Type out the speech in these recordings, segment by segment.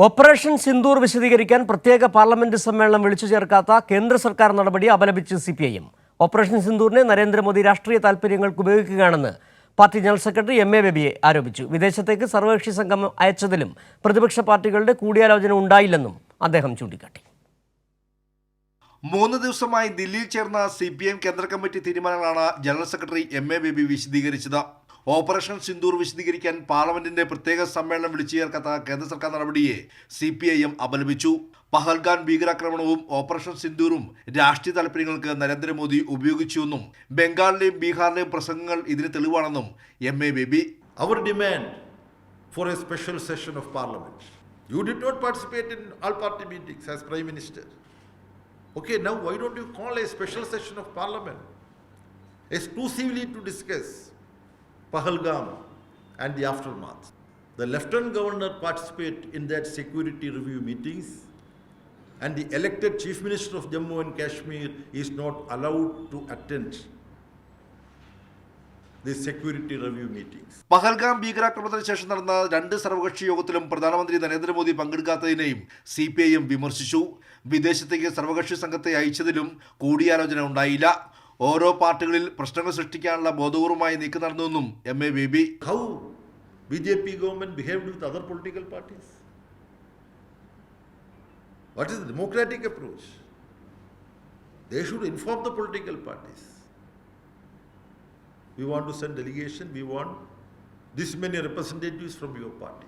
Operation Sindoor വിശദീകരിക്കാൻ പ്രത്യേക parliament സമ്മേളനം വിളിച്ചു ചേർക്കാത്ത കേന്ദ്ര സർക്കാർ നടപടി അപലപിച്ച് സിപിഐഎം. ഓപ്പറേഷൻ സിന്ദൂറിനെ നരേന്ദ്രമോദി രാഷ്ട്രീയ താൽപര്യങ്ങൾക്ക് ഉപയോഗിക്കുകയാണെന്ന് party general secretary M A Baby ആരോപിച്ചു. വിദേശത്തേക്ക് സർവകക്ഷി സംഘം അയച്ചതിലും പ്രതിപക്ഷ പാർട്ടികളുടെ കൂടിയാലോചന ഉണ്ടായില്ലെന്നും അദ്ദേഹം ചൂണ്ടിക്കാട്ടി. 3 ദിവസമായി ദില്ലിയിൽ ചേർന്ന സിപിഎം കേന്ദ്ര കമ്മിറ്റി തീരുമാനങ്ങളാണ് general secretary M A Baby വിശദീകരിച്ചത്. ഓപ്പറേഷൻ സിന്ദൂർ വിശദീകരിക്കാൻ പാർലമെന്റിന്റെ പ്രത്യേക സമ്മേളനം വിളിച്ചു ചേർക്കാത്ത കേന്ദ്ര സർക്കാർ നടപടിയെ സിപിഐഎം അപലപിച്ചു. പഹൽഗാം ഭീകരാക്രമണവും ഓപ്പറേഷൻ സിന്ദൂറും രാഷ്ട്രീയ താൽപര്യങ്ങൾക്ക് നരേന്ദ്രമോദി ഉപയോഗിച്ചുവെന്നും ബംഗാളിലെയും ബീഹാറിലെയും പ്രസംഗങ്ങൾ ഇതിന് തെളിവാണെന്നും M A Baby. Our demand for a special session of parliament. You did not participate in all party meetings as Prime Minister. Okay, now why don't you call a special session of parliament exclusively to discuss Pahalgam and the aftermath? The Lieutenant Governor participated in that security review meetings, and the elected Chief Minister of Jammu and Kashmir is not allowed to attend the security review meetings. Pahalgam ഭീകരാക്രമണത്തിന് ശേഷം നടന്ന 2 സർവകക്ഷി യോഗത്തിലും പ്രധാനമന്ത്രി Narendra Modi പങ്കെടുക്കാത്തതിനെയും CPIM വിമർശിച്ചു. വിദേശത്തേക്ക് സർവകക്ഷി സംഘത്തെ അയച്ചതിലും കൂടിയാലോചന ഉണ്ടായില്ല. ഓരോ പാർട്ടികളിൽ പ്രശ്നങ്ങൾ സൃഷ്ടിക്കാനുള്ള ബോധപൂർവമായ നീക്കം നടന്നുവെന്നും M A Baby. How BJP government behaved with other political parties? What is the democratic approach? They should inform the political parties. We want to send delegation, we want this many representatives from your party.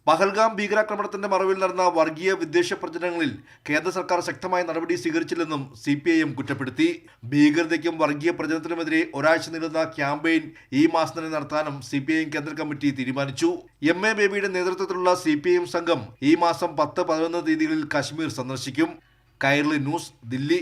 Pahalgam ഭീകരാക്രമണത്തിന്റെ മറവിൽ നടന്ന വർഗീയ വിദ്വേഷ പ്രചരണങ്ങളിൽ കേന്ദ്ര സർക്കാർ ശക്തമായ നടപടി സ്വീകരിച്ചില്ലെന്നും CPIM കുറ്റപ്പെടുത്തി. ഭീകരതയ്ക്കും വർഗീയ പ്രചരണത്തിനുമെതിരെ ഒരാഴ്ച നീളുന്ന ക്യാമ്പയിൻ ഈ മാസം തന്നെ നടത്താനും സിപിഐഎം കേന്ദ്ര കമ്മിറ്റി തീരുമാനിച്ചു. എം എ ബേബിയുടെ നേതൃത്വത്തിലുള്ള സിപിഐഎം സംഘം ഈ മാസം 10-11 തീയതികളിൽ കാശ്മീർ സന്ദർശിക്കും. കൈരളി ന്യൂസ്, ദില്ലി.